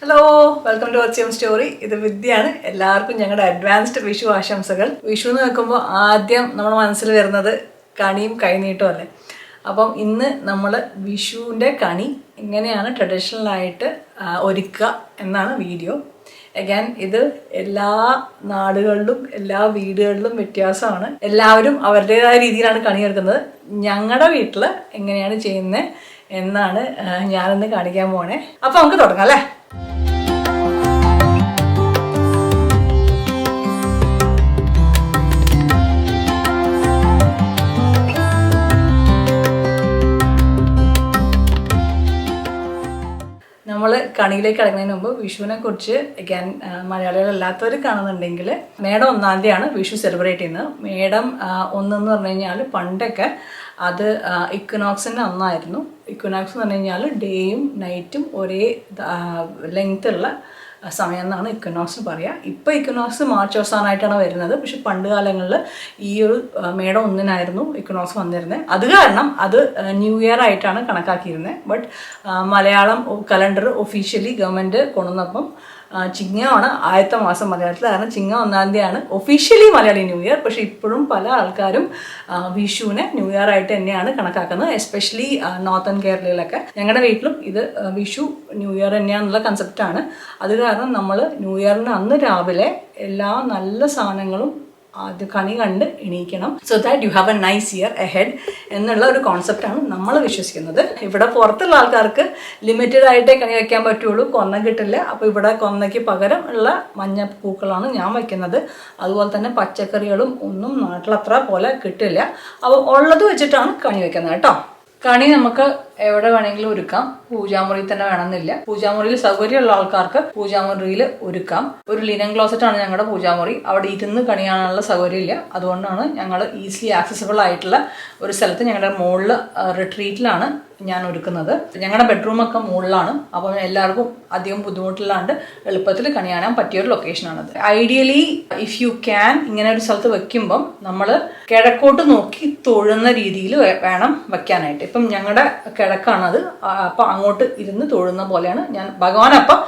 Hello, welcome to watch story. ഇത് വിദ്യയാണ്. എല്ലാവർക്കും ഞങ്ങളുടെ അഡ്വാൻസ്ഡ് വിഷു ആശംസകൾ. വിഷു എന്ന് വെക്കുമ്പോൾ ആദ്യം നമ്മുടെ മനസ്സിൽ വരുന്നത് കണിയും കൈനീട്ടും അല്ലേ. അപ്പം ഇന്ന് നമ്മൾ വിഷുവിൻ്റെ കണി എങ്ങനെയാണ് ട്രഡീഷണലായിട്ട് ഒരുക്കുക എന്നാണ് വീഡിയോ. അഗൈൻ ഇത് എല്ലാ നാടുകളിലും എല്ലാ വീടുകളിലും വ്യത്യാസമാണ്. എല്ലാവരും അവരുടേതായ രീതിയിലാണ് കണി എടുക്കുന്നത്. ഞങ്ങളുടെ വീട്ടിൽ എങ്ങനെയാണ് ചെയ്യുന്നത് എന്നാണ് ഞാനിന്ന് കാണിക്കാൻ പോണേ. അപ്പം നമുക്ക് തുടങ്ങാം അല്ലേ. നമ്മൾ കണിയിലേക്ക് ഇറങ്ങുന്നതിന് മുമ്പ് വിഷുവിനെ കുറിച്ച് അഗൈൻ മലയാളികളല്ലാത്തവർ കാണുന്നുണ്ടെങ്കിൽ മേടം 1-ാം തീയതിയാണ് വിഷു സെലിബ്രേറ്റ് ചെയ്യുന്നത്. മേടം 1 എന്ന് പറഞ്ഞു കഴിഞ്ഞാൽ പണ്ടൊക്കെ അത് ഇക്വിനോക്സിൻ്റെ അന്നായിരുന്നു. ഇക്വിനോക്സ് എന്ന് പറഞ്ഞു കഴിഞ്ഞാൽ ഡേയും നൈറ്റും ഒരേ ലെങ്ത് ഉള്ള സമയം എന്നാണ് ഇക്വിനോക്സ് പറയുക. ഇപ്പോൾ ഇക്വിനോക്സ് മാർച്ച് അവസാനമായിട്ടാണ് വരുന്നത്. പക്ഷെ പണ്ട് കാലങ്ങളിൽ ഈ ഒരു മേടം 1-നായിരുന്നു ഇക്വിനോക്സ് വന്നിരുന്നത്. അത് കാരണം അത് ന്യൂ ഇയർ ആയിട്ടാണ് കണക്കാക്കിയിരുന്നത്. But Malayalam calendar officially government കൊണ്ടുവന്നപ്പം ചിങ്ങമാണ് ആദ്യത്തെ മാസം മലയാളത്തിൽ. കാരണം ചിങ്ങം 1-ാം തീയതിയാണ് ഒഫീഷ്യലി മലയാളി ന്യൂ ഇയർ. പക്ഷേ ഇപ്പോഴും പല ആൾക്കാരും വിഷുവിനെ ന്യൂ ഇയർ ആയിട്ട് തന്നെയാണ് കണക്കാക്കുന്നത്. എസ്പെഷ്യലി നോർത്തേൺ കേരളയിലൊക്കെ. ഞങ്ങളുടെ വീട്ടിലും ഇത് വിഷു ന്യൂ ഇയർ തന്നെയാണെന്നുള്ള കൺസെപ്റ്റാണ്. അത് കാരണം നമ്മൾ ന്യൂ ഇയറിന് അന്ന് രാവിലെ എല്ലാ നല്ല സാധനങ്ങളും അത് കണി കണ്ട് എണീക്കണം. So that you have a nice year ahead എന്നുള്ള ഒരു കോൺസെപ്റ്റാണ് നമ്മൾ വിശ്വസിക്കുന്നത്. ഇവിടെ പുറത്തുള്ള ആൾക്കാർക്ക് ലിമിറ്റഡ് ആയിട്ടേ കണി വയ്ക്കാൻ പറ്റുള്ളൂ, കൊന്ന കിട്ടില്ല. അപ്പോൾ ഇവിടെ കൊന്നയ്ക്ക് പകരം ഉള്ള മഞ്ഞ പൂക്കളാണ് ഞാൻ വയ്ക്കുന്നത്. അതുപോലെ തന്നെ പച്ചക്കറികളും ഒന്നും നാട്ടിലത്ര പോലെ കിട്ടില്ല. അപ്പോൾ ഉള്ളത് വെച്ചിട്ടാണ് കണി വയ്ക്കുന്നത് കേട്ടോ. കണി നമുക്ക് എവിടെ വേണമെങ്കിലും ഒരുക്കാം. പൂജാമുറിയിൽ തന്നെ വേണമെന്നില്ല. പൂജാമുറിയിൽ സൗകര്യമുള്ള ആൾക്കാർക്ക് പൂജാമുറിയിൽ ഒരുക്കാം. ഒരു ലിനൻ ക്ലോസറ്റാണ് ഞങ്ങളുടെ പൂജാമുറി. അവിടെ ഇരുന്ന് കണിയാനുള്ള സൗകര്യമില്ല. അതുകൊണ്ടാണ് ഞങ്ങൾ ഈസിലി ആക്സസിബിൾ ആയിട്ടുള്ള ഒരു സ്ഥലത്ത് ഞങ്ങളുടെ മുകളിൽ റിട്രീറ്റിലാണ് ഞാൻ ഒരുക്കുന്നത്. ഞങ്ങളുടെ ബെഡ്റൂമൊക്കെ മുകളിലാണ്. അപ്പം എല്ലാവർക്കും അധികം ബുദ്ധിമുട്ടില്ലാണ്ട് എളുപ്പത്തിൽ കണി കാണാൻ പറ്റിയൊരു ലൊക്കേഷനാണത്. ഐഡിയലി ഇഫ് യു ക്യാൻ ഇങ്ങനെ ഒരു സ്ഥലത്ത് വെക്കുമ്പം നമ്മൾ കിഴക്കോട്ട് നോക്കി തൊഴുന്ന രീതിയിൽ വേണം വെക്കാനായിട്ട്. ഇപ്പം ഞങ്ങളുടെ കിഴക്കാണത്. അപ്പം അങ്ങോട്ട് ഇരുന്ന് തൊഴുന്ന പോലെയാണ് ഞാൻ. ഭഗവാനപ്പം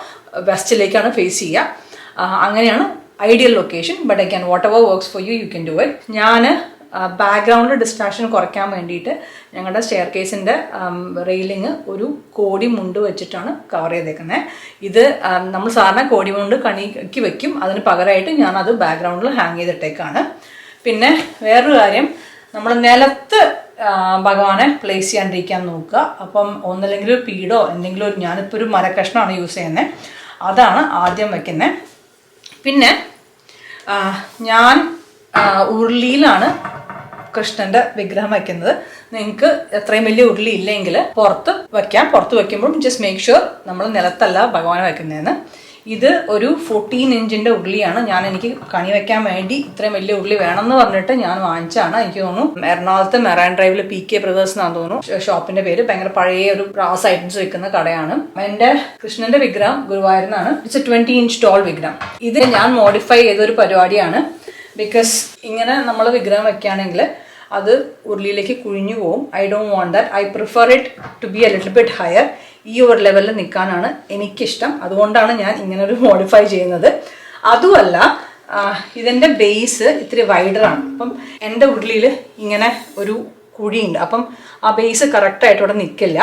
വെസ്റ്റിലേക്കാണ് ഫേസ് ചെയ്യുക. അങ്ങനെയാണ് ideal location. But I can what ever works for you can do it. ഞാൻ ബാക്ക്ഗ്രൗണ്ട് ഡിസ്ട്രാക്ഷൻ കുറയ്ക്കാൻ വേണ്ടിയിട്ട് ഞങ്ങളുടെ സ്റ്റെയർ കേസിൻ്റെ റെയിലിങ് ഒരു കോടി മുണ്ട് വെച്ചിട്ടാണ് കവർ ചെയ്തേക്കുന്നത്. ഇത് നമ്മൾ സാധാരണ കോടി മുണ്ട് കണിക്ക് വെക്കും. അതിന് പകരമായിട്ട് ഞാനത് ബാക്ക്ഗ്രൗണ്ടിൽ ഹാങ് ചെയ്തിട്ടേക്കാണ്. പിന്നെ വേറൊരു കാര്യം, നമ്മൾ നിലത്ത് ഭഗവാനെ പ്ലേസ് ചെയ്യാണ്ടിരിക്കാൻ നോക്കുക. അപ്പം ഒന്നല്ലെങ്കിൽ ഒരു പീഠോ എന്തെങ്കിലും ഒരു, ഞാനിപ്പോൾ ഒരു മരക്കഷ്ണമാണ് യൂസ് ചെയ്യുന്നത്, അതാണ് ആദ്യം വയ്ക്കുന്നത്. പിന്നെ ഞാൻ ഉരുളിയിലാണ് കൃഷ്ണൻ്റെ വിഗ്രഹം വയ്ക്കുന്നത്. നിങ്ങൾക്ക് എത്രയും വലിയ ഉരുളി ഇല്ലെങ്കിൽ പുറത്ത് വയ്ക്കാം. പുറത്ത് വയ്ക്കുമ്പോഴും ജസ്റ്റ് മേക്ക് ഷുവർ നമ്മൾ നിലത്തല്ല ഭഗവാനെ വയ്ക്കുന്നതെന്ന്. ഇത് ഒരു 14 ഇഞ്ചിൻ്റെ ഉരുളിയാണ്. എനിക്ക് കണി വയ്ക്കാൻ വേണ്ടി ഇത്രയും വലിയ ഉരുളി വേണമെന്ന് പറഞ്ഞിട്ട് ഞാൻ വാങ്ങിച്ചാണ്. എനിക്ക് തോന്നുന്നു എറണാകുളത്ത് മെറൈൻ ഡ്രൈവിൽ PK ബ്രദേഴ്സ് എന്നാണ് തോന്നുന്നു ഷോപ്പിന്റെ പേര്. ഭയങ്കര പഴയ ഒരു ബ്രാസ് ഐറ്റംസ് വെക്കുന്ന കടയാണ്. എൻ്റെ കൃഷ്ണന്റെ വിഗ്രഹം ഗുരുവായൂരിനാണ്. ഇറ്റ്സ് എ 20 ഇഞ്ച് ടോൾ വിഗ്രഹം. ഇത് ഞാൻ മോഡിഫൈ ചെയ്തൊരു പരിപാടിയാണ്. ബിക്കോസ് ഇങ്ങനെ നമ്മൾ വിഗ്രഹം വെക്കുകയാണെങ്കിൽ അത് ഉരുളിയിലേക്ക് കുഴിഞ്ഞു പോവും. I don't want that. I prefer it to be a little bit higher. ഈ ഒരു ലെവലിൽ നിൽക്കാനാണ് എനിക്കിഷ്ടം. അതുകൊണ്ടാണ് ഞാൻ ഇങ്ങനെ ഒരു മോഡിഫൈ ചെയ്യുന്നത്. അതുമല്ല, ഇതിൻ്റെ ബേസ് ഇത്തിരി വൈഡറാണ്. അപ്പം എൻ്റെ ഉരുളിയിൽ ഇങ്ങനെ ഒരു കുഴിയുണ്ട്. അപ്പം ആ ബേസ് കറക്റ്റായിട്ട് ഇവിടെ നിൽക്കില്ല.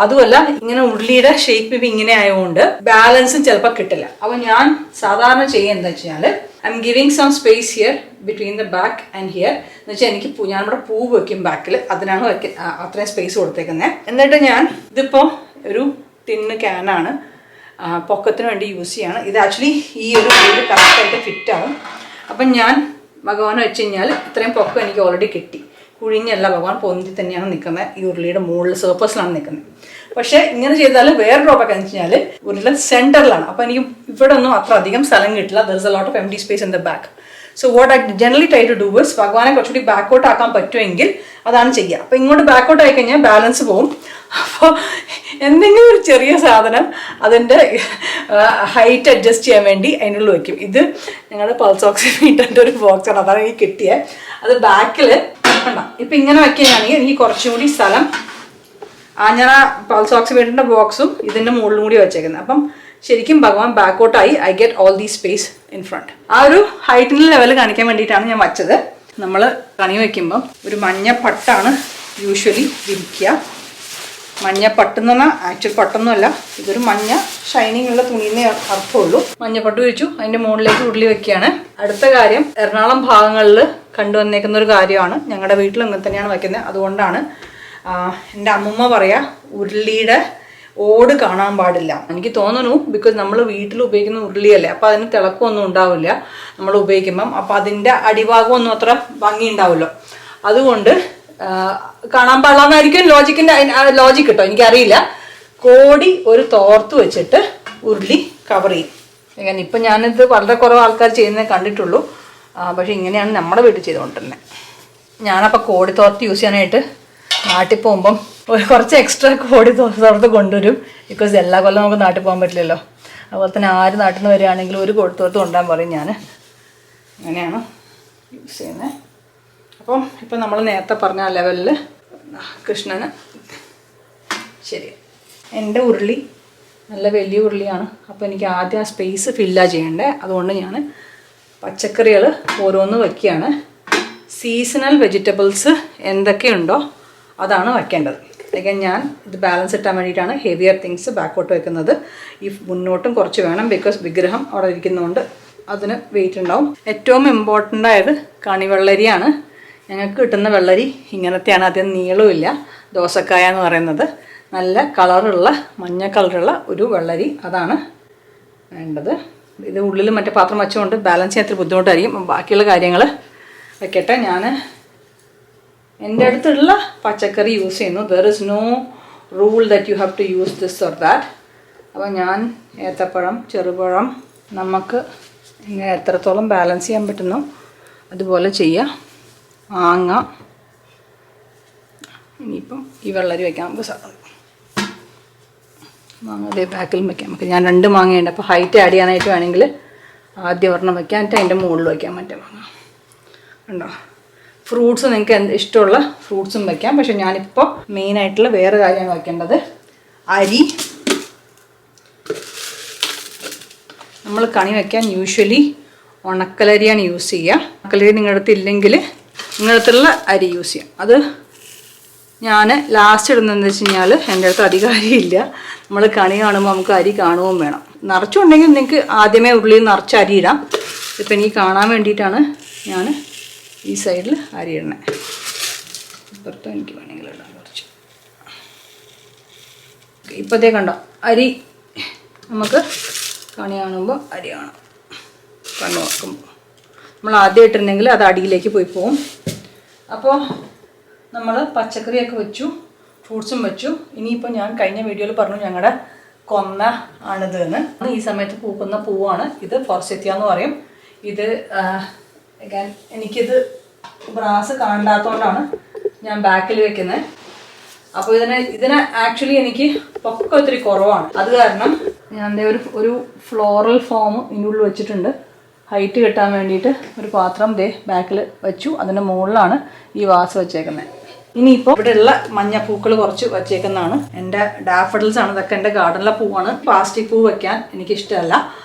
അതുമല്ല, ഇങ്ങനെ ഉരുളിയുടെ ഷേപ്പ് ഇങ്ങനെ ആയതുകൊണ്ട് ബാലൻസും ചിലപ്പോൾ കിട്ടില്ല. അപ്പോൾ ഞാൻ സാധാരണ ചെയ്യുക എന്താ വെച്ചാൽ, I'm giving some space here between the back and here. എന്ന് വെച്ചാൽ എനിക്ക് ഞാൻ ഇവിടെ പൂ വെക്കും ബാക്കിൽ, അതിനാണ് അത്രയും സ്പേസ് കൊടുത്തേക്കുന്നത്. എന്നിട്ട് ഞാൻ ഇതിപ്പോൾ ഒരു ടിന്ന് ക്യാനാണ്, പൊക്കത്തിന് വേണ്ടി യൂസ് ചെയ്യാണ്. ഇത് ആക്ച്വലി ഈ ഒരു വീട് കറക്റ്റായിട്ട് ഫിറ്റാവും. അപ്പം ഞാൻ ഭഗവാൻ വെച്ച് കഴിഞ്ഞാൽ ഇത്രയും പൊക്കം എനിക്ക് ഓൾറെഡി കിട്ടി. കുഴിഞ്ഞല്ല, ഭഗവാൻ പൊന്തി തന്നെയാണ് നിൽക്കുന്നത്. ഈ ഉരുളിയുടെ മുകളിൽ സർഫസിലാണ് നിൽക്കുന്നത്. പക്ഷേ ഇങ്ങനെ ചെയ്താൽ വേറെ ഡ്രോബാക്ക് എന്ന് വെച്ച് കഴിഞ്ഞാൽ ഉരുള സെൻറ്ററിലാണ്. അപ്പോൾ എനിക്ക് ഇവിടെ ഒന്നും അത്ര അധികം സ്ഥലം കിട്ടില്ല. There is a lot of empty space in the back. So what I generally try to do is, ഭഗവാനെ കുറച്ചുകൂടി ബാക്കൗട്ട് ആക്കാൻ പറ്റുമെങ്കിൽ അതാണ് ചെയ്യുക. അപ്പോൾ ഇങ്ങോട്ട് ബാക്കൗട്ട് ആയി കഴിഞ്ഞാൽ ബാലൻസ് പോവും. അപ്പോൾ എന്തെങ്കിലും ഒരു ചെറിയ സാധനം അതിൻ്റെ ഹൈറ്റ് അഡ്ജസ്റ്റ് ചെയ്യാൻ വേണ്ടി അതിനുള്ളിൽ വയ്ക്കും. ഇത് ഞങ്ങളുടെ പൾസ് ഓക്സിമീറ്ററിൻ്റെ ഒരു ബോക്സാണ്, അതാണ് എനിക്ക് കിട്ടിയത്. അത് ബാക്കിൽ വേണ്ട. ഇപ്പം ഇങ്ങനെ വയ്ക്കുകയാണെങ്കിൽ എനിക്ക് കുറച്ചും കൂടി സ്ഥലം ഞാൻ ആ പൾസ് ഓക്സിമീറ്ററിൻ്റെ ബോക്സും ഇതിൻ്റെ മുകളിലും കൂടി വെച്ചേക്കുന്നത്. അപ്പം ശരിക്കും ഭഗവാൻ ബാക്കോട്ടായി. I get all these space in front. ആ ഒരു ഹൈറ്റിൻ്റെ ലെവൽ കാണിക്കാൻ വേണ്ടിയിട്ടാണ് ഞാൻ വച്ചത്. നമ്മൾ കണി വയ്ക്കുമ്പം ഒരു മഞ്ഞ പട്ടാണ് യൂഷ്വലി വിരിക്കുക. മഞ്ഞ പട്ടെന്ന് പറഞ്ഞാൽ ആക്ച്വൽ പട്ടൊന്നുമല്ല, ഇതൊരു മഞ്ഞ ഷൈനിങ് ഉള്ള തുണിന്നേ അർത്ഥമുള്ളൂ. മഞ്ഞപ്പട്ട് വെച്ചു, അതിൻ്റെ മുകളിലേക്ക് ഉരുളി വെക്കുകയാണ്. അടുത്ത കാര്യം, എറണാകുളം ഭാഗങ്ങളിൽ കണ്ടുവന്നേക്കുന്ന ഒരു കാര്യമാണ്. ഞങ്ങളുടെ വീട്ടിലും ഇങ്ങനെ തന്നെയാണ് വയ്ക്കുന്നത്. അതുകൊണ്ടാണ് എൻ്റെ അമ്മൂമ്മ പറയാ ഉരുളിയുടെ ഓട് കാണാൻ പാടില്ല. എനിക്ക് തോന്നുന്നു ബിക്കോസ് നമ്മൾ വീട്ടിൽ ഉപയോഗിക്കുന്ന ഉരുളിയല്ലേ, അപ്പോൾ അതിന് തിളക്കമൊന്നും ഉണ്ടാവില്ല നമ്മൾ ഉപയോഗിക്കുമ്പം. അപ്പോൾ അതിൻ്റെ അടിഭാഗമൊന്നും അത്ര ഭംഗി ഉണ്ടാവുമല്ലോ, അതുകൊണ്ട് കാണാൻ പാടില്ലാന്നായിരിക്കും ലോജിക്ക് കേട്ടോ, എനിക്കറിയില്ല. കോടി ഒരു തോർത്ത് വെച്ചിട്ട് ഉരുളി കവർ ചെയ്യും. ഇപ്പം ഞാനിത് വളരെ കുറവ് ആൾക്കാർ ചെയ്യുന്നത് കണ്ടിട്ടുള്ളൂ, പക്ഷെ ഇങ്ങനെയാണ് നമ്മുടെ വീട്ടിൽ ചെയ്തുകൊണ്ടിരുന്നത്. ഞാനപ്പോൾ കോടി തോർത്ത് യൂസ് ചെയ്യാനായിട്ട് നാട്ടിൽ പോകുമ്പം കുറച്ച് എക്സ്ട്രാ കോടി തോർത്ത് കൊണ്ടുവരും. ബിക്കോസ് എല്ലാ കൊല്ലം നമുക്ക് നാട്ടിൽ പോകാൻ പറ്റില്ലല്ലോ. അതുപോലെ തന്നെ ആര് നാട്ടിൽ നിന്ന് വരികയാണെങ്കിലും ഒരു കോടി തോർത്ത് കൊണ്ടുവരാൻ പറയും. ഞാൻ അങ്ങനെയാണ് യൂസ് ചെയ്യുന്നത്. അപ്പം ഇപ്പം നമ്മൾ നേരത്തെ പറഞ്ഞ ലെവലിൽ കൃഷ്ണന് ശരി. എൻ്റെ ഉരുളി നല്ല വലിയ ഉരുളിയാണ്, അപ്പോൾ എനിക്ക് ആദ്യം ആ സ്പേസ് ഫില്ലാ ചെയ്യേണ്ടത്. അതുകൊണ്ട് ഞാൻ പച്ചക്കറികൾ ഓരോന്ന് വയ്ക്കുകയാണ്. സീസണൽ വെജിറ്റബിൾസ് എന്തൊക്കെയുണ്ടോ അതാണ് വയ്ക്കേണ്ടത്. അല്ലെങ്കിൽ ഞാൻ ഇത് ബാലൻസ് ഇട്ടാൻ വേണ്ടിയിട്ടാണ് ഹെവിയർ തിങ്സ് ബാക്കോട്ട് വെക്കുന്നത്. ഈ മുന്നോട്ടും കുറച്ച് വേണം, ബിക്കോസ് വിഗ്രഹം അവിടെ ഇരിക്കുന്നതുകൊണ്ട് അതിന് വെയിറ്റ് ഉണ്ടാവും. ഏറ്റവും ഇമ്പോർട്ടൻ്റ് ആയത് കണിവെള്ളരിയാണ്. ഞങ്ങൾക്ക് കിട്ടുന്ന വെള്ളരി ഇങ്ങനത്തെയാണ്, അധികം നീളമില്ല. ദോസക്കായ എന്ന് പറയുന്നത് നല്ല കളറുള്ള മഞ്ഞ കളറുള്ള ഒരു വെള്ളരി, അതാണ് വേണ്ടത്. ഇത് ഉള്ളിൽ മറ്റേ പാത്രം വെച്ചുകൊണ്ട് ബാലൻസ് ചെയ്യാൻ ഇത്തിരി ബുദ്ധിമുട്ടായിരിക്കും. ബാക്കിയുള്ള കാര്യങ്ങൾ വെക്കട്ടെ. ഞാൻ എൻ്റെ അടുത്തുള്ള പച്ചക്കറി യൂസ് ചെയ്യുന്നു. There is no rule that you have to use this or that. അപ്പോൾ ഞാൻ ഏത്തപ്പഴം, ചെറുപഴം, നമുക്ക് ഇങ്ങനെ എത്രത്തോളം ബാലൻസ് ചെയ്യാൻ പറ്റുന്നു അതുപോലെ ചെയ്യാം. മാങ്ങ, ഇനിയിപ്പം ഈ വെള്ളരി വയ്ക്കാം നമുക്ക്. സാധനം മാങ്ങ അതേ ബാക്കിലും വയ്ക്കാം നമുക്ക്. ഞാൻ 2 മാങ്ങയുണ്ട്, അപ്പോൾ ഹൈറ്റ് ആഡ് ചെയ്യാനായിട്ട് വേണമെങ്കിൽ ആദ്യം ഒരെണ്ണം വയ്ക്കാം, എന്നിട്ട് അതിൻ്റെ മുകളിൽ വയ്ക്കാം മറ്റേ മാങ്ങ. ഉണ്ടോ? ഫ്രൂട്ട്സ് നിങ്ങൾക്ക് ഇഷ്ടമുള്ള ഫ്രൂട്ട്സും വയ്ക്കാം. പക്ഷെ ഞാനിപ്പോൾ മെയിനായിട്ടുള്ള വേറെ കാര്യമാണ് വയ്ക്കേണ്ടത്. അരി. നമ്മൾ കണി വയ്ക്കാൻ യൂഷ്വലി ഉണക്കലരിയാണ് യൂസ് ചെയ്യുക. ഉണക്കലരി നിങ്ങളുടെ അടുത്ത് ഇല്ലെങ്കിൽ നിങ്ങളുടെ അടുത്തുള്ള അരി യൂസ് ചെയ്യാം. അത് ഞാൻ ലാസ്റ്റ് ഇടുന്നതെന്ന് വെച്ച് കഴിഞ്ഞാൽ എൻ്റെ അടുത്ത് അധികം അരിയില്ല. നമ്മൾ കണി കാണുമ്പോൾ നമുക്ക് അരി കാണുകയും വേണം. നിറച്ചുണ്ടെങ്കിൽ നിങ്ങൾക്ക് ആദ്യമേ ഉള്ളിൽ നിറച്ച് അരി ഇടാം. ഇപ്പം എനിക്ക് കാണാൻ വേണ്ടിയിട്ടാണ് ഞാൻ ഈ സൈഡിൽ അരി ഇടണേ. ഇപ്പുറത്തും എനിക്ക് വേണമെങ്കിൽ ഇടാം കുറച്ച്. ഇപ്പോഴത്തേ കണ്ടോ അരി, നമുക്ക് കണി കാണുമ്പോൾ അരി കാണാം. കണ്ണു നോക്കുമ്പോൾ നമ്മൾ ആദ്യം ഇട്ടിരുന്നെങ്കിൽ അത് അടിയിലേക്ക് പോയി പോവും. അപ്പോൾ നമ്മൾ പച്ചക്കറിയൊക്കെ വെച്ചു, ഫ്രൂട്ട്സും വെച്ചു. ഇനിയിപ്പോൾ ഞാൻ കഴിഞ്ഞ വീഡിയോയിൽ പറഞ്ഞു ഞങ്ങളുടെ കൊന്ന ആണിത് എന്ന്. ഈ സമയത്ത് പൂക്കുന്ന പൂവാണ് ഇത്. ഫോർസെത്തിയ എന്ന് പറയും. ഇത് എനിക്കിത് ബ്രാസ് കാണാത്തതുകൊണ്ടാണ് ഞാൻ ബാക്കിൽ വെക്കുന്നത്. അപ്പോൾ ഇതിന് ആക്ച്വലി എനിക്ക് പൊക്കം ഒത്തിരി കുറവാണ്. അത് കാരണം ഞാൻ ഒരു ഫ്ലോറൽ ഫോം ഇതിൻ്റെ ഉള്ളിൽ വെച്ചിട്ടുണ്ട്. ഹൈറ്റ് കിട്ടാൻ വേണ്ടിയിട്ട് ഒരു പാത്രം ബാക്കിൽ വെച്ചു. അതിൻ്റെ മുകളിലാണ് ഈ വാസ് വെച്ചേക്കുന്നത്. ഇനിയിപ്പോൾ ഇവിടെയുള്ള മഞ്ഞപ്പൂക്കൾ കുറച്ച് വച്ചേക്കുന്നതാണ്. എൻ്റെ ഡാഫഡിൽസ് ആണ് ഇതൊക്കെ. എൻ്റെ ഗാർഡനിലെ പൂവാണ്. പ്ലാസ്റ്റിക് പൂ വയ്ക്കാൻ എനിക്കിഷ്ടമല്ല.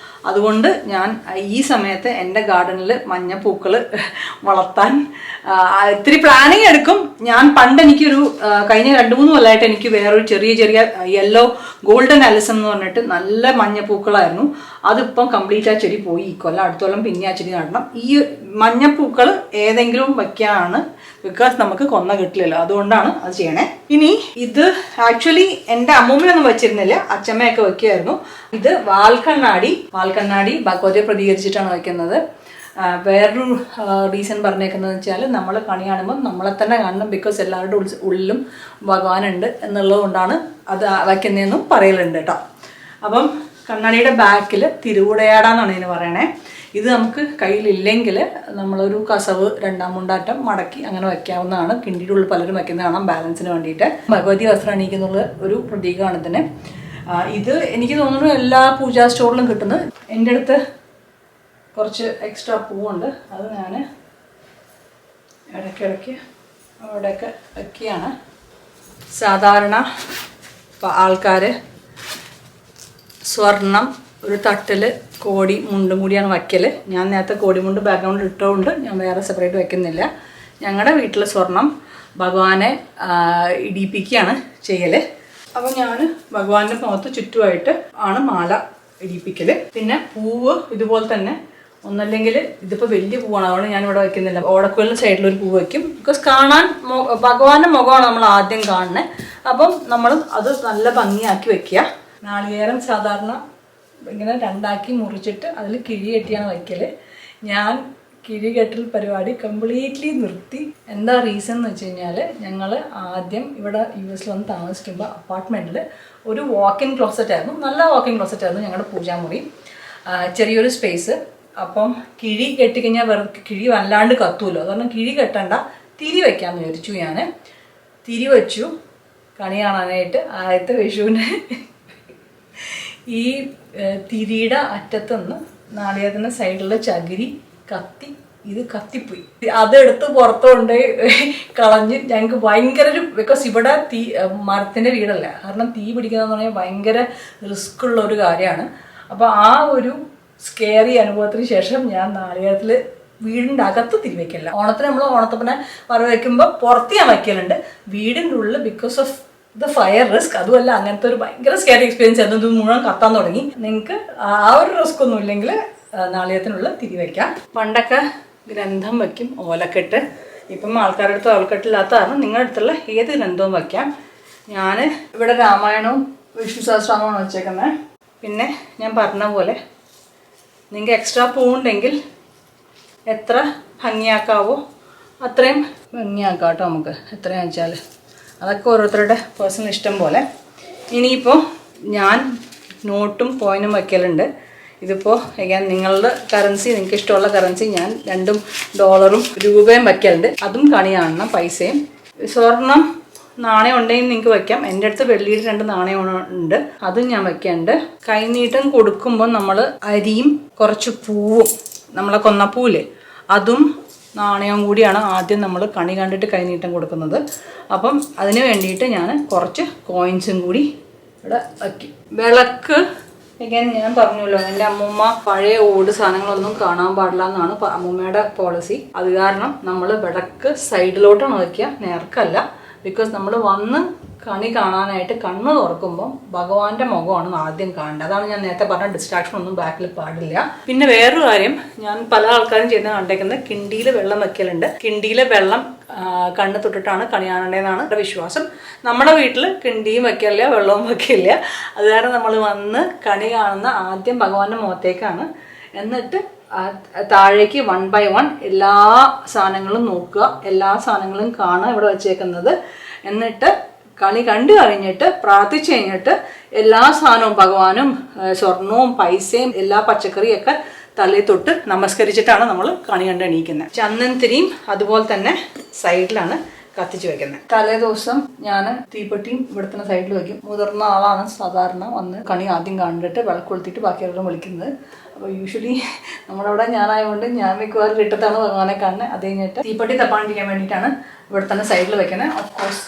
അതുകൊണ്ട് ഞാൻ ഈ സമയത്ത് എൻ്റെ ഗാർഡനിൽ മഞ്ഞപ്പൂക്കൾ വളർത്താൻ ഇത്തിരി പ്ലാനിങ് എടുക്കും. ഞാൻ പണ്ട് എനിക്കൊരു കഴിഞ്ഞ 2-3 കൊല്ലമായിട്ട് എനിക്ക് വേറൊരു ചെറിയ യെല്ലോ ഗോൾഡൻ അലിസം എന്ന് പറഞ്ഞിട്ട് നല്ല മഞ്ഞപ്പൂക്കളായിരുന്നു. അതിപ്പം കംപ്ലീറ്റ് ആ ചെടി പോയി. ഈ കൊല്ലം അടുത്ത കൊല്ലം പിന്നെ ആ ചെടി നടണം. ഈ മഞ്ഞപ്പൂക്കൾ ഏതെങ്കിലും വയ്ക്കാനാണ്, ബിക്കോസ് നമുക്ക് കൊന്ന കിട്ടില്ലല്ലോ, അതുകൊണ്ടാണ് അത് ചെയ്യണേ. ഇനി ഇത് ആക്ച്വലി എൻ്റെ അമ്മൂമ്മയൊന്നും വെച്ചിരുന്നില്ല, അച്ഛമ്മയൊക്കെ വെക്കുമായിരുന്നു. ഇത് വാൽക്കണ്ണാടി ഭഗവതിയെ പ്രതികരിച്ചിട്ടാണ് വയ്ക്കുന്നത്. വേറൊരു റീസൺ പറഞ്ഞേക്കുന്നത് വെച്ചാൽ നമ്മൾ കണി കാണുമ്പോൾ നമ്മളെ തന്നെ കാണണം. ബിക്കോസ് എല്ലാവരുടെ ഉള്ളിലും ഭഗവാനുണ്ട് എന്നുള്ളത് കൊണ്ടാണ് അത് വയ്ക്കുന്നതെന്നും പറയലുണ്ട് കേട്ടോ. അപ്പം കണ്ണാടിയുടെ ബാക്കിൽ തിരുവുടയാടാന്നാണ് ഇതിന് പറയണേ. ഇത് നമുക്ക് കയ്യിലില്ലെങ്കിൽ നമ്മളൊരു കസവ് 2-ാം മുണ്ടാറ്റം മടക്കി അങ്ങനെ വയ്ക്കാവുന്നതാണ്. കിണ്ടിയുടെ ഉള്ളിൽ പലരും വയ്ക്കുന്നത് കാണാം ബാലൻസിന് വേണ്ടിയിട്ട്. ഭഗവതി വസ്ത്രം അണിയിക്കുന്നുള്ള ഒരു പ്രതീകമാണ് ഇതിന്. ഇത് എനിക്ക് തോന്നുന്നു എല്ലാ പൂജാ സ്റ്റോറിലും കിട്ടുന്നത്. എൻ്റെ അടുത്ത് കുറച്ച് എക്സ്ട്രാ പൂവുണ്ട്. അത് ഞാൻ ഇടയ്ക്കിടയ്ക്ക് അവിടെയൊക്കെ വയ്ക്കുകയാണ്. സാധാരണ ആൾക്കാർ സ്വർണം ഒരു തട്ടിൽ കോടി മുണ്ടും കൂടിയാണ് വയ്ക്കൽ. ഞാൻ നേരത്തെ കോടിമുണ്ട് ബാക്ക്ഗ്രൗണ്ടിൽ ഇട്ടുകൊണ്ട് ഞാൻ വേറെ സെപ്പറേറ്റ് വയ്ക്കുന്നില്ല. ഞങ്ങളുടെ വീട്ടിൽ സ്വർണം ഭഗവാനെ ഇടിപ്പിക്കുകയാണ് ചെയ്യൽ. അപ്പോൾ ഞാൻ ഭഗവാന്റെ മുഖത്ത് ചുറ്റുമായിട്ട് ആണ് മാല ഇടിപ്പിക്കൽ. പിന്നെ പൂവ് ഇതുപോലെ തന്നെ, ഒന്നല്ലെങ്കിൽ ഇതിപ്പോൾ വലിയ പൂവാണ്, അതുകൊണ്ട് ഞാനിവിടെ വയ്ക്കുന്നില്ല. ഓടക്കുവലിന് സൈഡിലൊരു പൂവ് വയ്ക്കും. ബിക്കോസ് കാണാൻ ഭഗവാന്റെ മുഖമാണ് നമ്മൾ ആദ്യം കാണുന്നത്. അപ്പം നമ്മൾ അത് നല്ല ഭംഗിയാക്കി വെക്കുക. നാളികേരം സാധാരണ ഇങ്ങനെ രണ്ടാക്കി മുറിച്ചിട്ട് അതിൽ കിഴി കെട്ടിയാണ് വയ്ക്കൽ. ഞാൻ കിഴി കെട്ടൽ പരിപാടി കംപ്ലീറ്റ്ലി നിർത്തി. എന്താ റീസൺ എന്ന് വെച്ച് കഴിഞ്ഞാൽ, ഞങ്ങൾ ആദ്യം ഇവിടെ US വന്ന് താമസിക്കുമ്പോൾ അപ്പാർട്ട്മെൻറ്റിൽ ഒരു വാക്കിൻ ക്ലോസറ്റ് ആയിരുന്നു, നല്ല വാക്കിൻ ക്ലോസറ്റ് ആയിരുന്നു ഞങ്ങളുടെ പൂജാമുറി, ചെറിയൊരു സ്പേസ്. അപ്പം കിഴി കെട്ടിക്കഴിഞ്ഞാൽ വെറുതെ കിഴി വല്ലാണ്ട് കത്തുമല്ലോ, അതുകൊണ്ട് കിഴി കെട്ടണ്ട, തിരി വയ്ക്കാമെന്ന് വിചാരിച്ചു. ഞാൻ തിരി വച്ചു കണി കാണാനായിട്ട്. ആദ്യത്തെ വിഷുവിന് ഈ തിരിയുടെ അറ്റത്തുനിന്ന് നാളികേരത്തിൻ്റെ സൈഡിലുള്ള ചകിരി ഇത് കത്തിപ്പോയി. അതെടുത്ത് പുറത്ത് കൊണ്ടുപോയി കളഞ്ഞ് ഞങ്ങൾക്ക് ഭയങ്കര ഒരു, ബിക്കോസ് ഇവിടെ മരത്തിൻ്റെ വീടല്ല, കാരണം തീ പിടിക്കുന്നതെന്ന് പറഞ്ഞാൽ ഭയങ്കര റിസ്ക് ഉള്ള ഒരു കാര്യമാണ്. അപ്പോൾ ആ ഒരു സ്കെയറി അനുഭവത്തിന് ശേഷം ഞാൻ നാളികേരത്തിൽ വീടിൻ്റെ അകത്ത് തിരി വയ്ക്കില്ല. ഓണത്തിന് നമ്മൾ ഓണത്തപ്പനെ വറ വയ്ക്കുമ്പോൾ പുറത്ത് ഞാൻ വയ്ക്കലുണ്ട്, വീടിൻ്റെ ഉള്ളിൽ because of the fire risk. അതുമല്ല, അങ്ങനത്തെ ഒരു ഭയങ്കര സ്കെയറി എക്സ്പീരിയൻസ് ആയിരുന്നു. ഇത് മുഴുവൻ കത്താൻ തുടങ്ങി. നിങ്ങൾക്ക് ആ ഒരു റിസ്ക് ഒന്നും ഇല്ലെങ്കിൽ നാളികേരത്തിനുള്ള തിരി വയ്ക്കാം. പണ്ടൊക്കെ ഗ്രന്ഥം വയ്ക്കും, ഓലക്കെട്ട്. ഇപ്പം ആൾക്കാരുടെ അടുത്ത് ഓലക്കെട്ടില്ലാത്ത കാരണം നിങ്ങളുടെ അടുത്തുള്ള ഏത് ഗ്രന്ഥവും വയ്ക്കാം. ഞാൻ ഇവിടെ രാമായണവും വിഷ്ണു സഹസ്രനാമമാണ് വെച്ചേക്കുന്നത്. പിന്നെ ഞാൻ പറഞ്ഞ പോലെ നിങ്ങൾക്ക് എക്സ്ട്രാ പൂവുണ്ടെങ്കിൽ എത്ര ഭംഗിയാക്കാവോ അത്രയും ഭംഗിയാക്കാം കേട്ടോ. നമുക്ക് എത്രയാണെന്ന് വെച്ചാൽ അതൊക്കെ ഓരോരുത്തരുടെ പേഴ്സണൽ ഇഷ്ടം പോലെ. ഇനിയിപ്പോൾ ഞാൻ നോട്ടും കോയിനും വയ്ക്കലുണ്ട്. ഇതിപ്പോൾ ഞാൻ നിങ്ങളുടെ കറൻസി, നിങ്ങൾക്ക് ഇഷ്ടമുള്ള കറൻസി, ഞാൻ $2 രൂപയും വയ്ക്കലുണ്ട്. അതും കണി കാണണം, പൈസയും. സ്വർണം നാണയം ഉണ്ടെങ്കിൽ നിങ്ങൾക്ക് വയ്ക്കാം. എൻ്റെ അടുത്ത് വെള്ളിയുടെ 2 നാണയം ഉണ്ട്, അതും ഞാൻ വയ്ക്കാറുണ്ട്. കൈനീട്ടം കൊടുക്കുമ്പോൾ നമ്മൾ അരിയും കുറച്ച് പൂവും, നമ്മളെ കൊന്നപ്പൂവില്ലേ, അതും നാണയവും കൂടിയാണ് ആദ്യം നമ്മൾ കണി കണ്ടിട്ട് കൈനീട്ടം കൊടുക്കുന്നത്. അപ്പം അതിന് വേണ്ടിയിട്ട് ഞാൻ കുറച്ച് കോയിൻസും കൂടി ഇവിടെ വയ്ക്കും. വിളക്ക് ഞാൻ പറഞ്ഞല്ലോ, എൻ്റെ അമ്മൂമ്മ പഴയ ഓട് സാധനങ്ങളൊന്നും കാണാൻ പാടില്ല എന്നാണ് അമ്മൂമ്മയുടെ പോളിസി. അത് കാരണം നമ്മൾ വിളക്ക് സൈഡിലോട്ടാണ് വയ്ക്കുക, നേർക്കല്ല. ബിക്കോസ് നമ്മൾ വന്ന് കണി കാണാനായിട്ട് കണ്ണ് തുറക്കുമ്പോൾ ഭഗവാന്റെ മുഖമാണ് ആദ്യം കാണേണ്ടത്. അതാണ് ഞാൻ നേരത്തെ പറഞ്ഞ ഡിസ്ട്രാക്ഷൻ ഒന്നും ബാക്കിൽ പാടില്ല. പിന്നെ വേറൊരു കാര്യം, ഞാൻ പല ആൾക്കാരും ചെയ്യുന്ന കണ്ടേക്കുന്നത് കിണ്ടിയിൽ വെള്ളം വെക്കലുണ്ട്. കിണ്ടിയിലെ വെള്ളം കണ്ണ് തൊട്ടിട്ടാണ് കണി കാണേണ്ടതെന്നാണ് എൻ്റെ വിശ്വാസം. നമ്മുടെ വീട്ടിൽ കിണ്ടിയും വെക്കില്ല, വെള്ളവും വെക്കില്ല. അത് കാരണം നമ്മൾ വന്ന് കണി കാണുന്ന ആദ്യം ഭഗവാന്റെ മുഖത്തേക്കാണ്. എന്നിട്ട് താഴേക്ക് 1 by 1 എല്ലാ സാധനങ്ങളും നോക്കുക, എല്ലാ സാധനങ്ങളും കാണുക ഇവിടെ വെച്ചേക്കുന്നത്. എന്നിട്ട് കണി കണ്ടു കഴിഞ്ഞിട്ട് പ്രാർത്ഥിച്ചു കഴിഞ്ഞിട്ട് എല്ലാ സാധനവും ഭഗവാനും സ്വർണവും പൈസയും എല്ലാ പച്ചക്കറിയൊക്കെ തലയിൽ തൊട്ട് നമസ്കരിച്ചിട്ടാണ് നമ്മൾ കണി കണ്ട് എണീക്കുന്നത്. ചന്ദനത്തിരിയും അതുപോലെ തന്നെ സൈഡിലാണ് കത്തിച്ച് വെക്കുന്നത്. തലേ ദിവസം ഞാൻ തീപ്പെട്ടിയും ഇവിടുത്തെ സൈഡിൽ വെക്കും. മുതിർന്ന ആളാണ് സാധാരണ വന്ന് കണി ആദ്യം കണ്ടിട്ട് വിളക്ക് കൊളുത്തിയിട്ട് ബാക്കിയെല്ലാം വിളിക്കുന്നത്. അപ്പോൾ യൂഷ്വലി നമ്മളവിടെ ഞാനായതുകൊണ്ട് ഞാൻ മിക്കവാറും ഇട്ടത്താണ് ഭഗവാനെ കാണുന്നത്. അത് കഴിഞ്ഞിട്ട് തീപ്പെട്ടി തപ്പാണ്ടിരിക്കാൻ വേണ്ടിയിട്ടാണ് ഇവിടെ തന്നെ സൈഡിൽ വെക്കുന്നത്. ഓഫ് കോഴ്സ്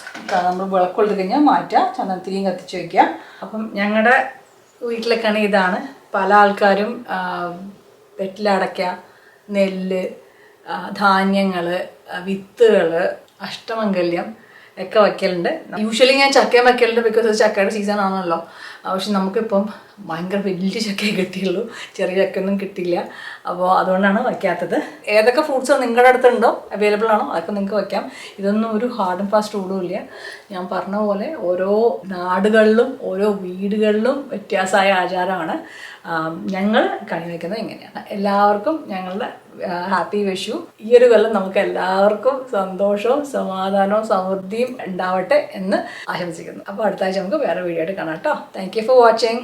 നമ്മൾ വിളക്ക് കൊളുത്തി കഴിഞ്ഞാൽ മാറ്റുക, ചന്ദനത്തിരിയും കത്തിച്ച് വയ്ക്കുക. അപ്പം ഞങ്ങളുടെ വീട്ടിലൊക്കെയാണ് ഇതാണ്. പല ആൾക്കാരും വെറ്റിലടയ്ക്ക, നെല്ല്, ധാന്യങ്ങൾ, വിത്തുകൾ, അഷ്ടമംഗല്യം ഒക്കെ വയ്ക്കലുണ്ട്. യൂഷ്വലി ഞാൻ ചക്കയും വയ്ക്കലുണ്ട്, ബിക്കോസ് അത് ചക്കയുടെ സീസൺ ആണല്ലോ. പക്ഷെ നമുക്കിപ്പം ഭയങ്കര വലിയ ചക്കയെ കിട്ടിയുള്ളൂ, ചെറിയ ചക്കയൊന്നും കിട്ടിയില്ല. അപ്പോൾ അതുകൊണ്ടാണ് വയ്ക്കാത്തത്. ഏതൊക്കെ ഫ്രൂട്ട്സ് നിങ്ങളുടെ അടുത്തുണ്ടോ, അവൈലബിൾ ആണോ, അതൊക്കെ നിങ്ങൾക്ക് വയ്ക്കാം. ഇതൊന്നും ഒരു ഹാർഡ് ആൻഡ് ഫാസ്റ്റ് റൂളും ഇല്ല. ഞാൻ പറഞ്ഞ പോലെ ഓരോ നാടുകളിലും ഓരോ വീടുകളിലും വ്യത്യാസമായ ആചാരമാണ്. ഞങ്ങൾ കണി വയ്ക്കുന്നത് ഇങ്ങനെയാണ്. എല്ലാവർക്കും ഞങ്ങളുടെ ഹാപ്പി വിഷു. ഈ ഒരു കൊല്ലം നമുക്ക് എല്ലാവർക്കും സന്തോഷവും സമാധാനവും സമൃദ്ധിയും ഉണ്ടാവട്ടെ എന്ന് ആശംസിക്കുന്നു. അപ്പോൾ അടുത്ത ആഴ്ച നമുക്ക് വേറെ വീഡിയോ ആയിട്ട് കാണാം കേട്ടോ. Thank you for watching.